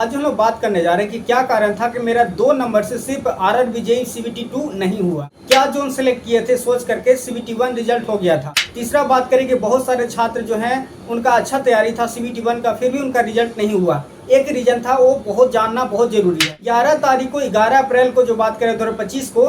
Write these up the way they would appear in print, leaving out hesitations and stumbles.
आज हम लोग बात करने जा रहे हैं कि क्या कारण था कि मेरा 2 नंबर से सिर्फ आरआरबी जेईई सीबीटी 2 नहीं हुआ। क्या जोन सेलेक्ट किए थे सोच करके सीबीटी 1 रिजल्ट हो गया था। तीसरा बात करें कि बहुत सारे छात्र जो हैं उनका अच्छा तैयारी था सीबीटी 1 का, फिर भी उनका रिजल्ट नहीं हुआ। एक रीजन था, वो बहुत जानना बहुत जरूरी है। 11 तारीख को 11 अप्रैल को जो बात करें 2025 को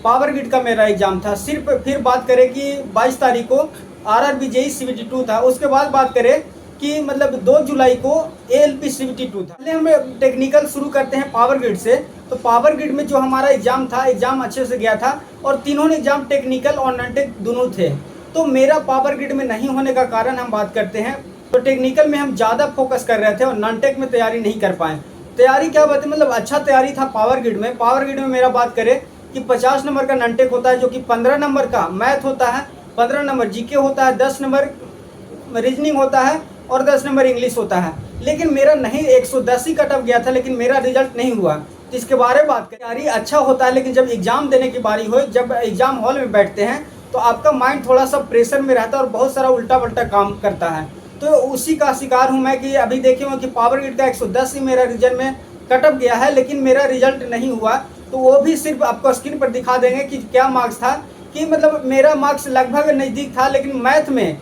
पावर ग्रिड का मेरा एग्जाम था। सिर्फ फिर बात करें कि 22 तारीख को आरआरबी जेईई सीबीटी 2 था। उसके बाद बात करें कि मतलब 2 जुलाई को एएलपी सीबीटी 2 था। पहले हम टेक्निकल शुरू करते हैं पावर ग्रिड से। तो पावर ग्रिड में जो हमारा एग्जाम था, एग्जाम अच्छे से गया था और तीनों ने एग्जाम टेक्निकल और नॉन टेक दोनों थे। तो मेरा पावर ग्रिड में नहीं होने का कारण हम बात करते हैं। तो टेक्निकल में हम ज़्यादा फोकस कर रहे थे और नॉन टेक में तैयारी नहीं कर पाए। तैयारी क्या बात है, मतलब अच्छा तैयारी था पावर ग्रिड में। पावर ग्रिड में मेरा बात करें कि 50 नंबर का नॉन टेक होता है, जो कि 15 नंबर का मैथ होता है, 15 नंबर जीके होता है, 10 नंबर रीजनिंग होता है और 10 नंबर इंग्लिश होता है। लेकिन मेरा नहीं 110 ही कट ऑफ गया था, लेकिन मेरा रिजल्ट नहीं हुआ। तो इसके बारे में बात करें, तैयारी अच्छा होता है, लेकिन जब एग्जाम देने की बारी हो, जब एग्जाम हॉल में बैठते हैं तो आपका माइंड थोड़ा सा प्रेशर में रहता है और बहुत सारा उल्टा पल्टा काम करता है। तो उसी का शिकार हूँ मैं कि अभी देखे हो कि पावर ग्रिड का 110 ही मेरा रिजल्ट में कट ऑफ गया है, लेकिन मेरा रिजल्ट नहीं हुआ। तो वो भी सिर्फ आपको स्क्रीन पर दिखा देंगे कि क्या मार्क्स था। कि मतलब मेरा मार्क्स लगभग नज़दीक था, लेकिन मैथ में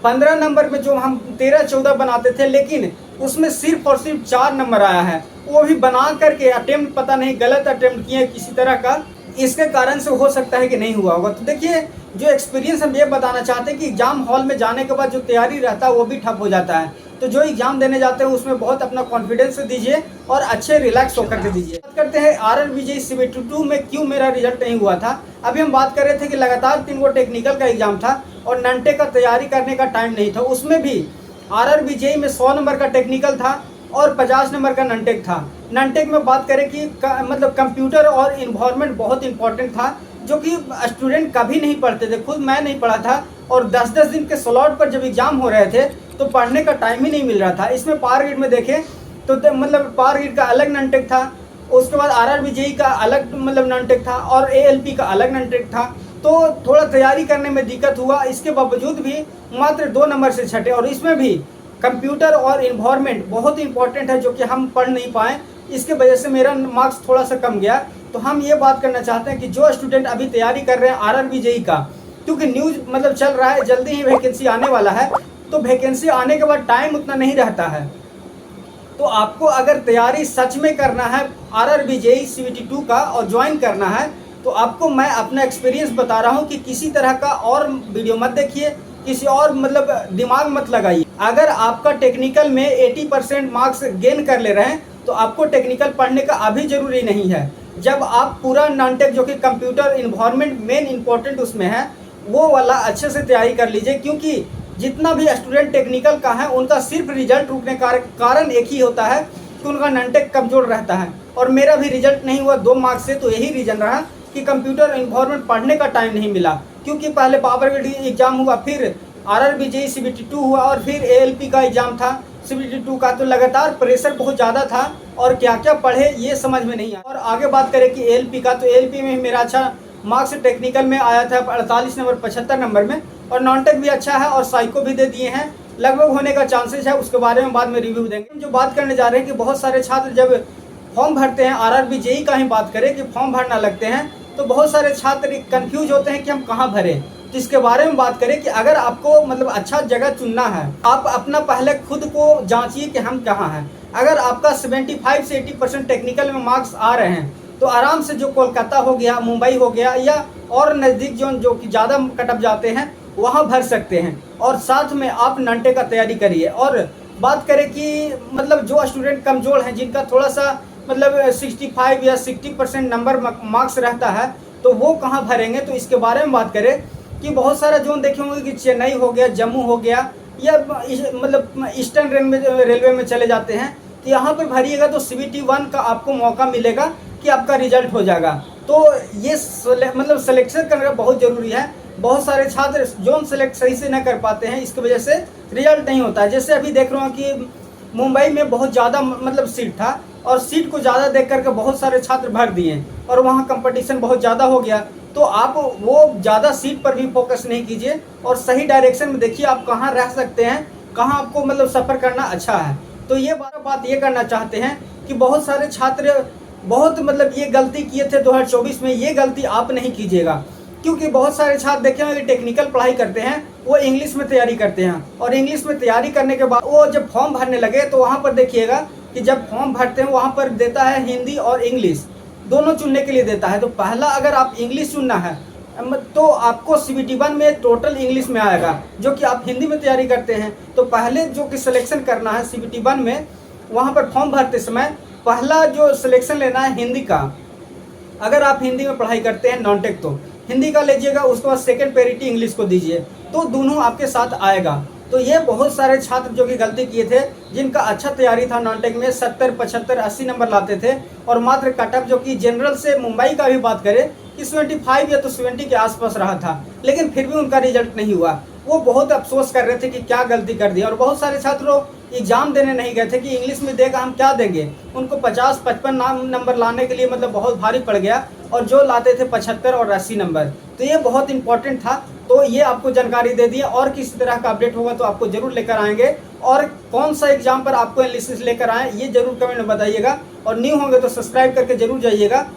15 नंबर में जो हम 13-14 बनाते थे, लेकिन उसमें सिर्फ और सिर्फ 4 नंबर आया है। वो भी बना करके अटेम्प्ट पता नहीं गलत अटेम्प्ट किए किसी तरह का, इसके कारण से हो सकता है कि नहीं हुआ होगा। तो देखिए, जो एक्सपीरियंस हम ये बताना चाहते हैं कि एग्जाम हॉल में जाने के बाद जो तैयारी रहता है वो भी ठप हो जाता है। तो जो एग्जाम देने जाते हैं उसमें बहुत अपना कॉन्फिडेंस दीजिए और अच्छे रिलैक्स होकर के दीजिए। बात करते हैं आरआरबी जेईई सीबीटी 2 में क्यों मेरा रिजल्ट नहीं हुआ था। अभी हम बात कर रहे थे कि लगातार 3 गो टेक्निकल का एग्जाम था और नॉन टेक का तैयारी करने का टाइम नहीं था। उसमें भी आरआरबी जेईई में 100 नंबर का टेक्निकल था और 50 नंबर का नॉन टेक था। नॉन टेक में बात करें कि मतलब कंप्यूटर और इन्वायरमेंट बहुत इंपॉर्टेंट था, जो कि स्टूडेंट कभी नहीं पढ़ते थे। खुद मैं नहीं पढ़ा था और 10-10 दिन के स्लॉट पर जब एग्जाम हो रहे थे तो पढ़ने का टाइम ही नहीं मिल रहा था। इसमें पावर ग्रिड में देखें तो मतलब पावर ग्रिड का अलग नॉन टेक था, उसके बाद आरआरबी जेईई का अलग मतलब नॉन टेक था और एएलपी का अलग नॉन टेक था। तो थोड़ा तैयारी करने में दिक्कत हुआ। इसके बावजूद भी मात्र 2 नंबर से छटे और इसमें भी कंप्यूटर और इन्वायरमेंट बहुत इंपॉर्टेंट है, जो कि हम पढ़ नहीं पाए। इसके वजह से मेरा मार्क्स थोड़ा सा कम गया। तो हम ये बात करना चाहते हैं कि जो स्टूडेंट अभी तैयारी कर रहे हैं आरआरबी जेईई का, क्योंकि न्यूज़ मतलब चल रहा है जल्दी ही वैकेंसी आने वाला है, तो वैकेंसी आने के बाद टाइम उतना नहीं रहता है। तो आपको अगर तैयारी सच में करना है आरआरबी जेईई सीबीटी 2 का और ज्वाइन करना है, तो आपको मैं अपना एक्सपीरियंस बता रहा हूँ कि किसी तरह का और वीडियो मत देखिए, किसी और मतलब दिमाग मत लगाइए। अगर आपका टेक्निकल में 80% मार्क्स गेन कर ले रहे हैं तो आपको टेक्निकल पढ़ने का अभी जरूरी नहीं है। जब आप पूरा नॉन टेक जो कि कंप्यूटर इन्वायरमेंट मेन इंपॉर्टेंट उसमें है, वो वाला अच्छे से तैयारी कर लीजिए। क्योंकि जितना भी स्टूडेंट टेक्निकल का है उनका सिर्फ रिजल्ट रुकने का कारण एक ही होता है कि उनका नॉन टेक कमजोर रहता है। और मेरा भी रिजल्ट नहीं हुआ 2 मार्क्स से, तो यही रीजन रहा कि कंप्यूटर इन्वायरमेंट पढ़ने का टाइम नहीं मिला। क्योंकि पहले पावर ग्रिड एग्जाम हुआ, फिर आरआरबी जेईई सीबीटी 2 हुआ और फिर एएलपी का एग्जाम था सीबीटी 2 का। तो लगातार प्रेशर बहुत ज़्यादा था और क्या क्या पढ़े ये समझ में नहीं आया। और आगे बात करें कि एएलपी का, तो एएलपी में मेरा अच्छा मार्क्स टेक्निकल में आया था 48 नंबर 75 नंबर में, और नॉन टेक भी अच्छा है और साइको भी दे दिए हैं, लगभग होने का चांसेस है। उसके बारे में बाद में रिव्यू देंगे। हम जो बात करने जा रहे हैं कि बहुत सारे छात्र जब फॉर्म भरते हैं, आरआरबी जेईई का ही बात करें कि फॉर्म भरना लगते हैं, तो बहुत सारे छात्र कंफ्यूज होते हैं कि हम कहाँ भरें। तो इसके बारे में बात करें कि अगर आपको मतलब अच्छा जगह चुनना है, आप अपना पहले खुद को जांचिए कि हम कहाँ हैं। अगर आपका 75 से 80% टेक्निकल में मार्क्स आ रहे हैं तो आराम से जो कोलकाता हो गया, मुंबई हो गया या और नज़दीक जो कि ज़्यादा कट ऑफ जाते हैं वहाँ भर सकते हैं। और साथ में आप नॉन टेक का तैयारी करिए। और बात करें कि मतलब जो स्टूडेंट कमज़ोर हैं, जिनका थोड़ा सा मतलब 65 या 60% नंबर मार्क्स रहता है, तो वो कहाँ भरेंगे। तो इसके बारे में बात करें कि बहुत सारा जोन देखे होंगे कि चेन्नई हो गया, जम्मू हो गया, या मतलब ईस्टर्न रेलवे में चले जाते हैं। तो यहाँ पर भरिएगा तो सीबीटी 1 का आपको मौका मिलेगा कि आपका रिजल्ट हो जाएगा। तो ये मतलब सिलेक्शन करना बहुत ज़रूरी है। बहुत सारे छात्र जोन सेलेक्ट सही से न कर पाते हैं, इसकी वजह से रिजल्ट नहीं होता है। जैसे अभी देख रहा हूँ कि मुंबई में बहुत ज़्यादा मतलब सीट था और सीट को ज़्यादा देख करके बहुत सारे छात्र भर दिए और वहाँ कंपटीशन बहुत ज़्यादा हो गया। तो आप वो ज़्यादा सीट पर भी फोकस नहीं कीजिए और सही डायरेक्शन में देखिए आप कहाँ रह सकते हैं, कहाँ आपको मतलब सफ़र करना अच्छा है। तो ये बात ये करना चाहते हैं कि कि बहुत सारे छात्र बहुत मतलब ये गलती किए थे 2024 में, ये गलती आप नहीं कीजिएगा। क्योंकि बहुत सारे छात्र देखे होंगे टेक्निकल पढ़ाई करते हैं, वो इंग्लिश में तैयारी करते हैं और इंग्लिश में तैयारी करने के बाद वो जब फॉर्म भरने लगे तो वहाँ पर देखिएगा कि जब फॉर्म भरते हैं वहाँ पर देता है हिंदी और इंग्लिश दोनों चुनने के लिए देता है। तो पहला अगर आप इंग्लिश चुनना है तो आपको CBT 1 में टोटल इंग्लिश में आएगा, जो कि आप हिंदी में तैयारी करते हैं। तो पहले जो कि सिलेक्शन करना है CBT 1 में, वहाँ पर फॉर्म भरते समय पहला जो सिलेक्शन लेना है हिंदी का। अगर आप हिंदी में पढ़ाई करते हैं नॉन टेक तो हिंदी का लीजिएगा, उसके बाद सेकंड प्रायोरिटी इंग्लिश को दीजिए, तो दोनों आपके साथ आएगा। तो ये बहुत सारे छात्र जो कि गलती किए थे, जिनका अच्छा तैयारी था नॉन टेक में, 70, 75, 80 नंबर लाते थे और मात्र कटअप जो कि जनरल से मुंबई का भी बात करें कि 75 या तो 70 के आसपास रहा था, लेकिन फिर भी उनका रिजल्ट नहीं हुआ। वो बहुत अफसोस कर रहे थे कि क्या गलती कर दी। और बहुत सारे छात्रों एग्जाम देने नहीं गए थे कि इंग्लिश में देगा हम क्या देंगे, उनको 50-55 नंबर लाने के लिए मतलब बहुत भारी पड़ गया, और जो लाते थे 75 और 80 नंबर। तो ये बहुत इंपॉर्टेंट था, तो ये आपको जानकारी दे दी। और किसी तरह का अपडेट होगा तो आपको जरूर लेकर आएंगे, और कौन सा एग्जाम पर आपको एनालिसिस लेकर आए ये जरूर कमेंट में बताइएगा। और न्यू होंगे तो सब्सक्राइब करके जरूर जाइएगा।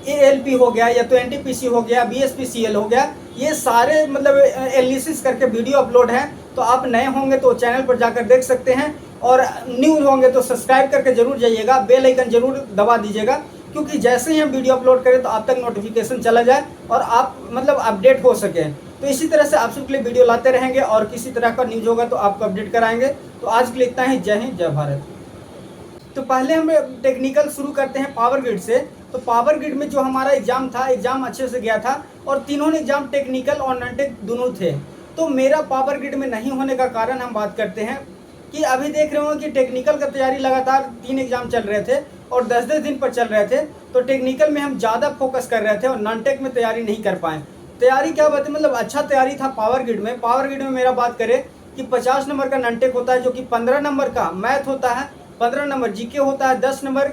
ALP हो गया या तो NTPC हो गया, BSPCL हो गया, ये सारे मतलब एनालिसिस करके वीडियो अपलोड हैं। तो आप नए होंगे तो चैनल पर जाकर देख सकते हैं, और न्यू होंगे तो सब्सक्राइब करके जरूर जाइएगा, बेल आइकन जरूर दबा दीजिएगा, क्योंकि जैसे ही हम वीडियो अपलोड करें तो आप तक नोटिफिकेशन चला जाए और आप मतलब अपडेट हो सके। तो इसी तरह से आप सबके लिए वीडियो लाते रहेंगे, और किसी तरह का न्यूज होगा तो आपको अपडेट कराएंगे। तो आज के लिए इतना ही। जय हिंद, जय भारत। तो पहले हम टेक्निकल शुरू करते हैं पावर ग्रिड से। तो पावर ग्रिड में जो हमारा एग्जाम था, एग्जाम अच्छे से गया था, और तीनों एग्जाम टेक्निकल और नॉन टेक दोनों थे। तो मेरा पावर ग्रिड में नहीं होने का कारण हम बात करते हैं कि अभी देख रहे हो कि टेक्निकल का तैयारी लगातार 3 एग्जाम चल रहे थे और 10-10 दिन पर चल रहे थे। तो टेक्निकल में हम ज़्यादा फोकस कर रहे थे और नॉन टेक में तैयारी नहीं कर पाए। तैयारी क्या बात है, मतलब अच्छा तैयारी था पावर ग्रिड में। पावर ग्रिड में मेरा बात करें कि 50 नंबर का नॉन टेक होता है, जो कि 15 नंबर का मैथ होता है, 15 नंबर जीके होता है, 10 नंबर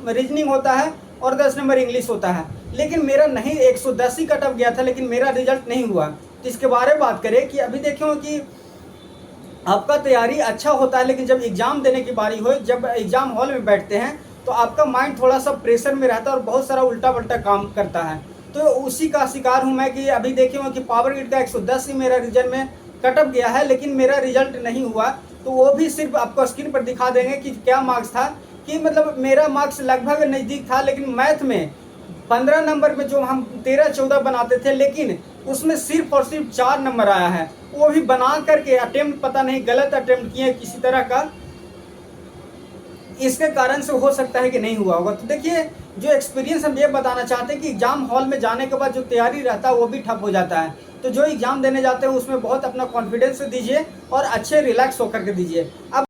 रीजनिंग होता है और 10 नंबर इंग्लिश होता है। लेकिन मेरा नहीं 110 ही कटअप गया था, लेकिन मेरा रिजल्ट नहीं हुआ। तो इसके बारे में बात करें कि अभी देखो कि आपका तैयारी अच्छा होता है, लेकिन जब एग्जाम देने की बारी हो, जब एग्जाम हॉल में बैठते हैं तो आपका माइंड थोड़ा सा प्रेशर में रहता है और बहुत सारा उल्टा पल्टा काम करता है। तो उसी का शिकार हूँ मैं कि अभी देखे हो कि पावर ग्रिड का 110 ही मेरा रिजल्ट में कटअप गया है, लेकिन मेरा रिजल्ट नहीं हुआ। तो वो भी सिर्फ आपको स्क्रीन पर दिखा देंगे कि क्या मार्क्स था, कि मतलब मेरा मार्क्स लगभग नज़दीक था, लेकिन मैथ में 15 नंबर में जो हम 13-14 बनाते थे, लेकिन उसमें सिर्फ और सिर्फ 4 नंबर आया है। वो भी बना करके अटेम्प्ट पता नहीं गलत अटेम्प्ट किए किसी तरह का, इसके कारण से हो सकता है कि नहीं हुआ होगा। तो देखिए, जो एक्सपीरियंस हम ये बताना चाहते हैं कि एग्जाम हॉल में जाने के बाद जो तैयारी रहता है वो भी ठप हो जाता है। तो जो एग्जाम देने जाते हैं उसमें बहुत अपना कॉन्फिडेंस दीजिए और अच्छे रिलैक्स होकर के दीजिए। अब